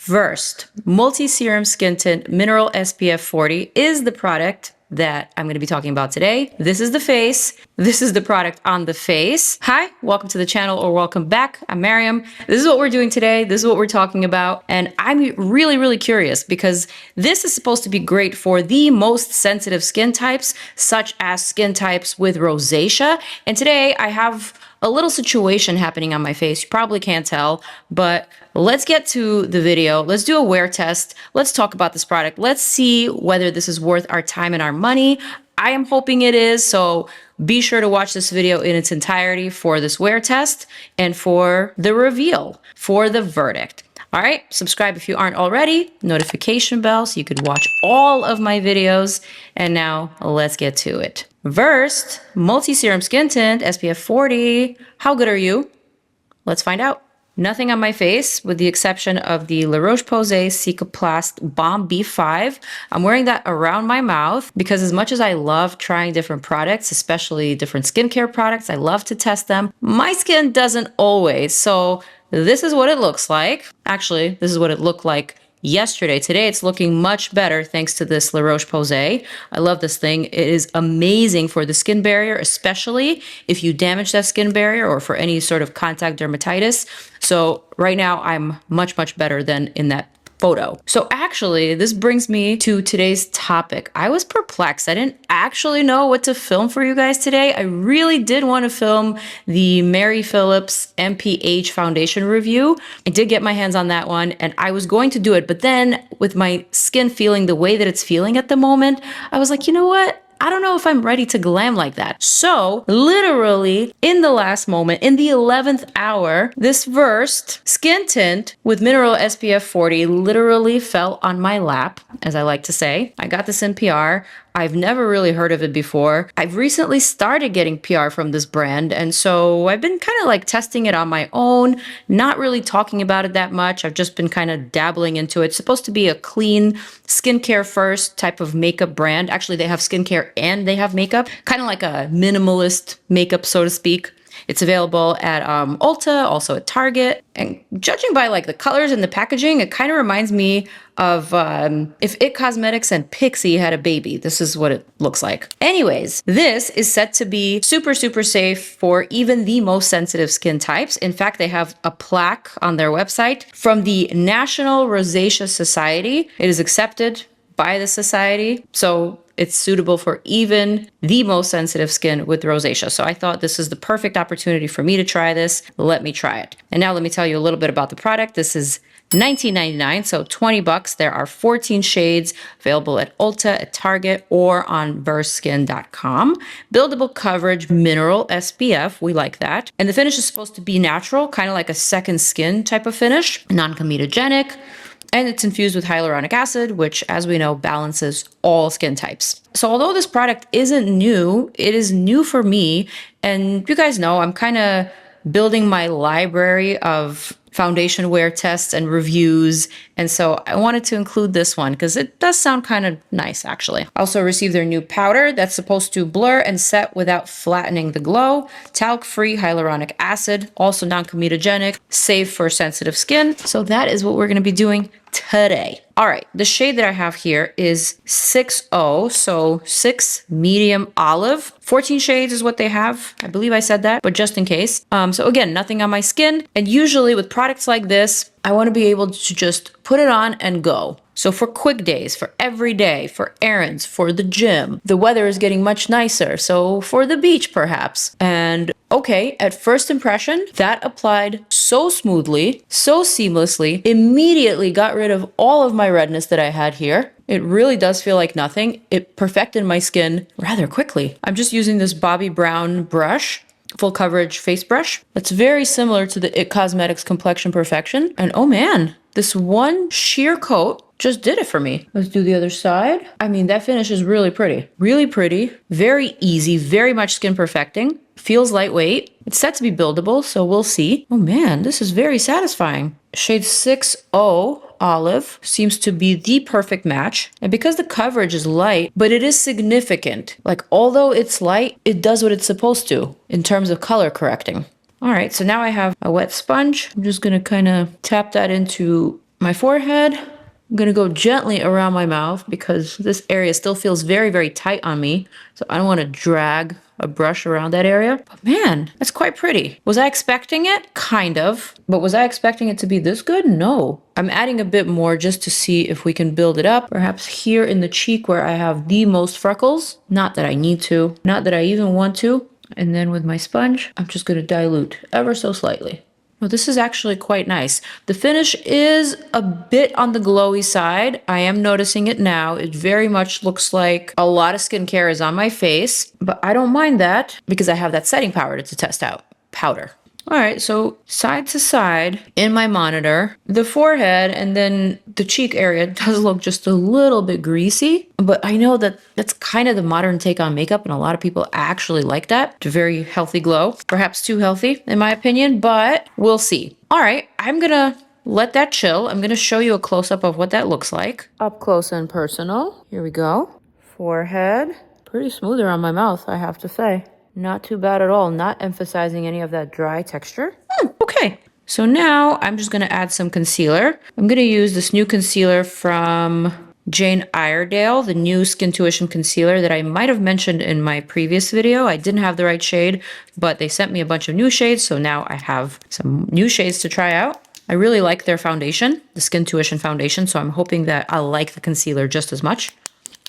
VERSED Multi-Serum Skin Tint Mineral SPF 40 is the product that I'm going to be talking about today. This is the face. This is the product on the face. Hi, welcome to the channel or welcome back. I'm Maryam. This is what we're doing today. This is what we're talking about. And I'm really curious because this is supposed to be great for the most sensitive skin types, such as skin types with rosacea. And today I have a little situation happening on my face. You probably can't tell, but let's get to the video. Let's do a wear test. Let's talk about this product. Let's see whether this is worth our time and our money. I am hoping it is, so be sure to watch this video in its entirety for this wear test and for the reveal, for the verdict. All right, subscribe if you aren't already, notification bell so you could watch all of my videos. And now let's get to it. VERSED Multi-Serum Skin Tint SPF 40. How good are you? Let's find out. Nothing on my face with the exception of the ROCHE Cicaplast Balm B5. I'm wearing that around my mouth because as much as I love trying different products, especially different skincare products, I love to test them. My skin doesn't always, so this is what it looks like. Actually, this is what it looked like yesterday. Today, it's looking much better thanks to this ROCHE. I love this thing. It is amazing for the skin barrier, especially if you damage that skin barrier or for any sort of contact dermatitis. So right now, I'm much better than in that photo. So actually, this brings me to today's topic. I was perplexed. I didn't actually know what to film for you guys today. I really did want to film the Mary Phillips MPH foundation review. I did get my hands on that one and I was going to do it, but then with my skin feeling the way that it's feeling at the moment, I was like, you know what? I don't know if I'm ready to glam like that. So literally in the last moment, in the 11th hour, this VERSED skin tint with mineral SPF 40 literally fell on my lap, as I like to say. I got this in PR. I've never really heard of it before. I've recently started getting PR from this brand, and so I've been kind of like testing it on my own, not really talking about it that much. I've just been kind of dabbling into it. It's supposed to be a clean, skincare first type of makeup brand. Actually, they have skincare and they have makeup, kind of like a minimalist makeup, so to speak. It's available at Ulta, also at Target. And judging by like the colors and the packaging, it kind of reminds me of if IT Cosmetics and PIXI had a baby. This is what it looks like. Anyways, this is set to be super safe for even the most sensitive skin types. In fact, they have a plaque on their website from the National Rosacea Society. It is accepted by the society. So it's suitable for even the most sensitive skin with rosacea. So I thought this is the perfect opportunity for me to try this. Let me try it. And now let me tell you a little bit about the product. This is $19.99, so 20 bucks. There are 14 shades available at Ulta, at Target, or on verseskin.com. Buildable coverage, mineral SPF. We like that. And the finish is supposed to be natural, kind of like a second skin type of finish, non-comedogenic. And it's infused with hyaluronic acid, which, as we know, balances all skin types. So although this product isn't new, it is new for me. And you guys know I'm kind of building my library of foundation wear tests and reviews. And so I wanted to include this one because it does sound kind of nice, actually. I also received their new powder that's supposed to blur and set without flattening the glow. Talc-free hyaluronic acid, also non-comedogenic, safe for sensitive skin. So that is what we're going to be doing today. All right, the shade that I have here is 6O, so 6 medium olive. 14 shades is what they have. I believe I said that, but just in case. So again, nothing on my skin. And usually with products like this, I want to be able to just put it on and go. So for quick days, for every day, for errands, for the gym, the weather is getting much nicer. So for the beach, perhaps. And okay, at first impression, that applied so smoothly, so seamlessly, immediately got rid of all of my redness that I had here. It really does feel like nothing. It perfected my skin rather quickly. I'm just using this Bobbi Brown brush, full coverage face brush. It's very similar to the IT Cosmetics Complexion Perfection. And oh man, this one sheer coat just did it for me. Let's do the other side. I mean, that finish is really pretty. Really pretty, very easy, very much skin perfecting. Feels lightweight. It's set to be buildable, so we'll see. Oh man, this is very satisfying. Shade 6O Olive seems to be the perfect match. And because the coverage is light, but it is significant. Like, although it's light, it does what it's supposed to in terms of color correcting. All right, so now I have a wet sponge. I'm just gonna kind of tap that into my forehead. I'm gonna go gently around my mouth because this area still feels very, very tight on me. So I don't wanna drag a brush around that area. But man, that's quite pretty. Was I expecting it? Kind of. But was I expecting it to be this good? No. I'm adding a bit more just to see if we can build it up. Perhaps here in the cheek where I have the most freckles. Not that I need to, not that I even want to. And then with my sponge, I'm just gonna dilute ever so slightly. Well, this is actually quite nice. The finish is a bit on the glowy side. I am noticing it now. It very much looks like a lot of skincare is on my face, but I don't mind that because I have that setting powder to test out. Powder. All right, so side to side in my monitor, the forehead and then the cheek area does look just a little bit greasy, but I know that that's kind of the modern take on makeup and a lot of people actually like that. It's a very healthy glow, perhaps too healthy in my opinion, but we'll see. All right, I'm gonna let that chill. I'm gonna show you a close-up of what that looks like. Up close and personal. Here we go. Forehead. Pretty smooth around my mouth, I have to say. Not too bad at all, not emphasizing any of that dry texture. Okay, so now I'm just gonna add some concealer. I'm gonna use this new concealer from Jane Iredale, the new Skin Tuition concealer that I might have mentioned in my previous video. I didn't have the right shade, but they sent me a bunch of new shades, so now I have some new shades to try out. I really like their foundation, the Skin Tuition foundation, so I'm hoping that I'll like the concealer just as much.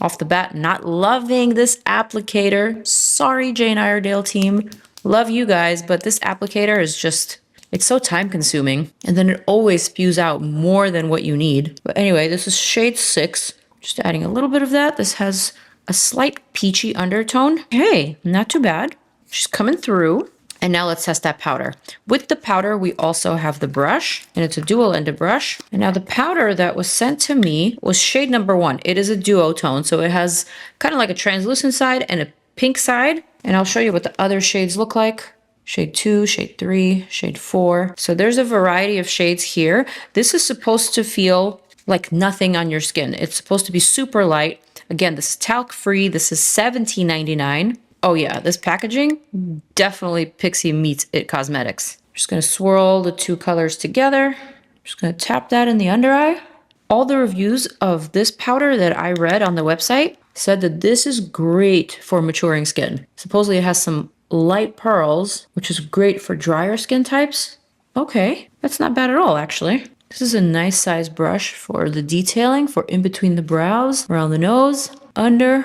Off the bat, not loving this applicator. Sorry, Jane Iredale team. Love you guys, but this applicator is just, it's so time consuming. And then it always spews out more than what you need. But anyway, this is shade 6. Just adding a little bit of that. This has a slight peachy undertone. Hey, not too bad. She's coming through. And now let's test that powder. With the powder, we also have the brush, and it's a dual-ended brush. And now the powder that was sent to me was shade number 1. It is a duotone, so it has kind of like a translucent side and a pink side. And I'll show you what the other shades look like. Shade 2, shade 3, shade 4. So there's a variety of shades here. This is supposed to feel like nothing on your skin. It's supposed to be super light. Again, this is talc-free. This is $17.99. Oh yeah, this packaging, definitely PIXI meets IT Cosmetics. Just gonna swirl the two colors together. Just gonna tap that in the under eye. All the reviews of this powder that I read on the website said that this is great for maturing skin. Supposedly it has some light pearls, which is great for drier skin types. Okay, that's not bad at all actually. This is a nice size brush for the detailing, for in between the brows, around the nose, under,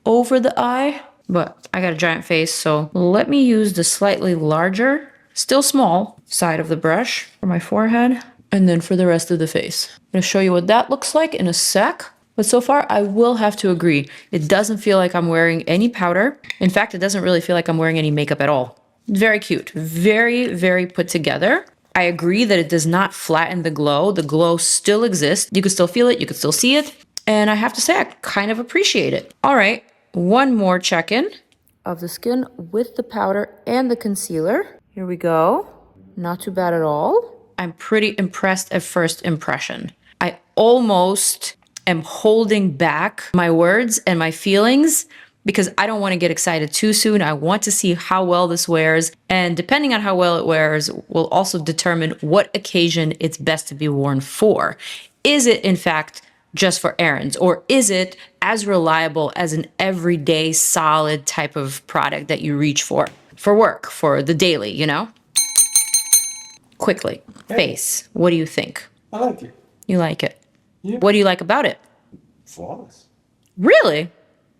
over the eye. But I got a giant face, so let me use the slightly larger, still small, side of the brush for my forehead, and then for the rest of the face. I'm gonna show you what that looks like in a sec. But so far, I will have to agree, it doesn't feel like I'm wearing any powder. In fact, it doesn't really feel like I'm wearing any makeup at all. Very cute, very, very put together. I agree that it does not flatten the glow. The glow still exists. You can still feel it, you can still see it. And I have to say, I kind of appreciate it. All right. One more check-in of the skin with the powder and the concealer. Here we go. Not too bad at all. I'm pretty impressed at first impression. I almost am holding back my words and my feelings because I don't want to get excited too soon. I want to see how well this wears. And depending on how well it wears will also determine what occasion it's best to be worn for. Is it, in fact, just for errands, or is it as reliable as an everyday solid type of product that you reach for work, for the daily, you know? Quickly, face, what do you think? I like it. You like it? Yeah. What do you like about it? Flawless. Really?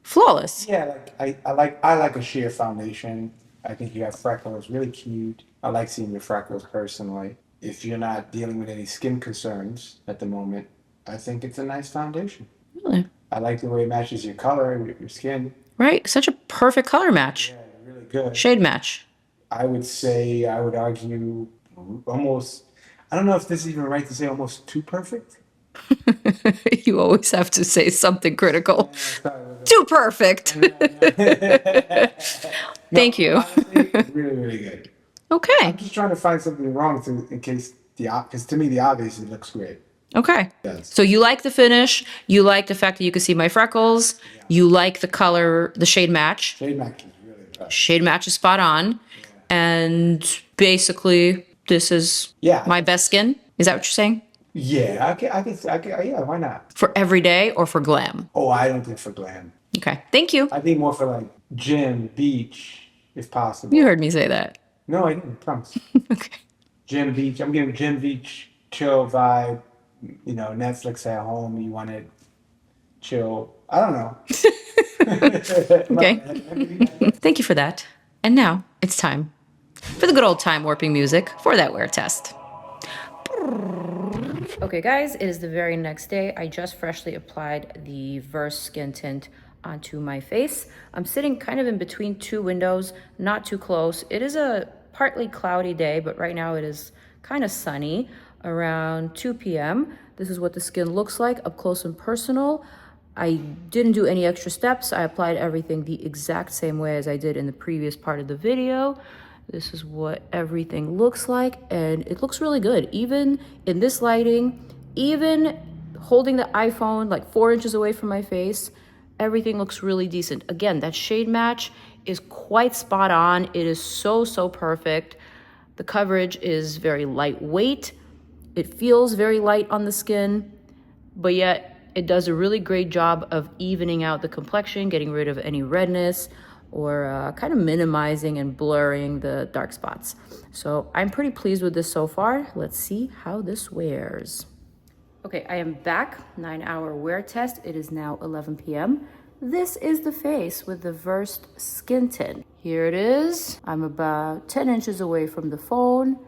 Flawless? Yeah, I like a sheer foundation. I think you have freckles, really cute. I like seeing your freckles personally. If you're not dealing with any skin concerns at the moment, I think it's a nice foundation. Really? I like the way it matches your color, your skin. Right, such a perfect color match. Yeah, really good. Shade match. I would argue almost, I don't know if this is even right to say almost too perfect. You always have to say something critical. Too perfect. Thank you. Honestly, really, really good. Okay. I'm just trying to find something wrong in case because to me the obvious, it looks great. Okay. Yes. So you like the finish, you like the fact that you can see my freckles, you like the color, the shade match. Shade match is really impressive. Shade match is spot on. And basically, this is my best skin. Is that what you're saying? Yeah, yeah, why not? For everyday or for glam? Oh, I don't think for glam. Okay, thank you. I think more for like gym, beach, if You possible. heard me say that. No, I didn't, promise. Okay. Gym, beach. I'm getting gym, beach, chill vibe. You know, Netflix at home. You want it chill. I don't know. Okay. Thank you for that. And now it's time for the good old time warping music for that wear test. Okay guys, it is the very next day. I just freshly applied the VERSED skin tint onto my face. I'm sitting kind of in between two windows, not too close. It is a partly cloudy day, but right now it is kind of sunny around 2 p.m. This is what the skin looks like up close and personal. I didn't do any extra steps. I applied everything the exact same way as I did in the previous part of the video. This is what everything looks like, and it looks really good. Even in this lighting, even holding the iPhone like 4 inches away from my face, everything looks really decent. Again, that shade match is quite spot on. It is so, so perfect. The coverage is very lightweight. It feels very light on the skin, but yet it does a really great job of evening out the complexion, getting rid of any redness, or kind of minimizing and blurring the dark spots. So I'm pretty pleased with this so far. Let's see how this wears. Okay, I am back, 9-hour wear test. It is now 11 p.m. This is the face with the VERSED skin tint. Here it is. I'm about 10 inches away from the phone,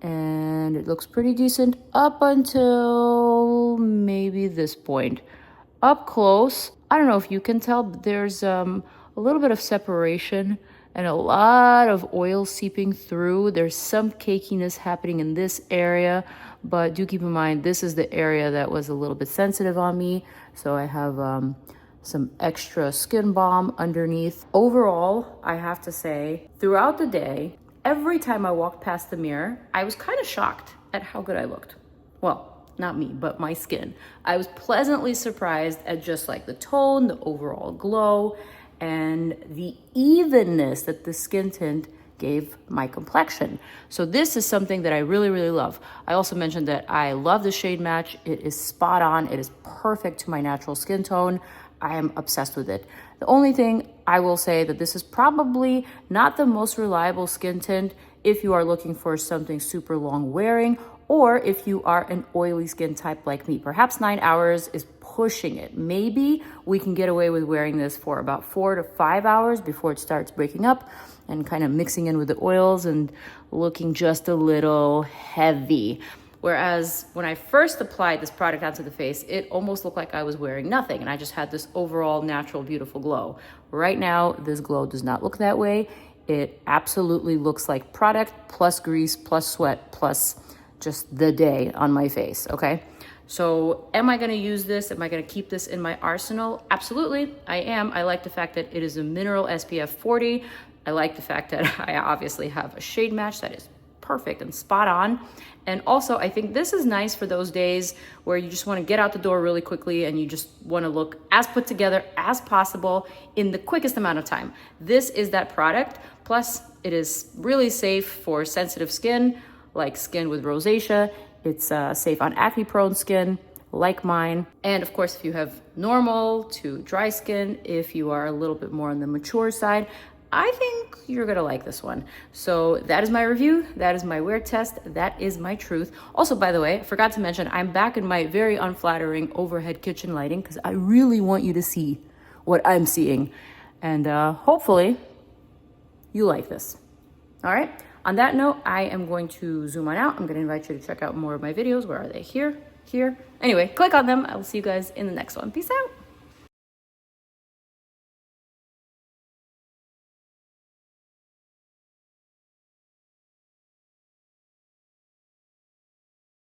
and it looks pretty decent up until maybe this point. Up close, I don't know if you can tell, but there's a little bit of separation and a lot of oil seeping through. There's some cakiness happening in this area, but do keep in mind, this is the area that was a little bit sensitive on me. So I have some extra skin balm underneath. Overall, I have to say, throughout the day, every time I walked past the mirror, I was kind of shocked at how good I looked. Well, not me, but my skin. I was pleasantly surprised at just like the tone, the overall glow, and the evenness that the skin tint gave my complexion. So this is something that I really, really love. I also mentioned that I love the shade match. It is spot on. It is perfect to my natural skin tone. I am obsessed with it. The only thing I will say that this is probably not the most reliable skin tint if you are looking for something super long wearing, or if you are an oily skin type like me. Perhaps 9 hours is pushing it. Maybe we can get away with wearing this for about 4 to 5 hours before it starts breaking up and kind of mixing in with the oils and looking just a little heavy. Whereas when I first applied this product onto the face, it almost looked like I was wearing nothing, and I just had this overall natural, beautiful glow. Right now, this glow does not look that way. It absolutely looks like product plus grease plus sweat plus just the day on my face, okay? So am I gonna use this? Am I gonna keep this in my arsenal? Absolutely, I am. I like the fact that it is a mineral SPF 40. I like the fact that I obviously have a shade match that is perfect and spot on. And also, I think this is nice for those days where you just wanna get out the door really quickly and you just wanna look as put together as possible in the quickest amount of time. This is that product. Plus, it is really safe for sensitive skin, like skin with rosacea. It's safe on acne-prone skin, like mine. And of course, if you have normal to dry skin, if you are a little bit more on the mature side, I think you're gonna like this one. So that is my review. That is my wear test. That is my truth. Also, by the way, I forgot to mention, I'm back in my very unflattering overhead kitchen lighting because I really want you to see what I'm seeing. And hopefully you like this. All right. On that note, I am going to zoom on out. I'm going to invite you to check out more of my videos. Where are they? Here, here. Anyway, click on them. I will see you guys in the next one. Peace out.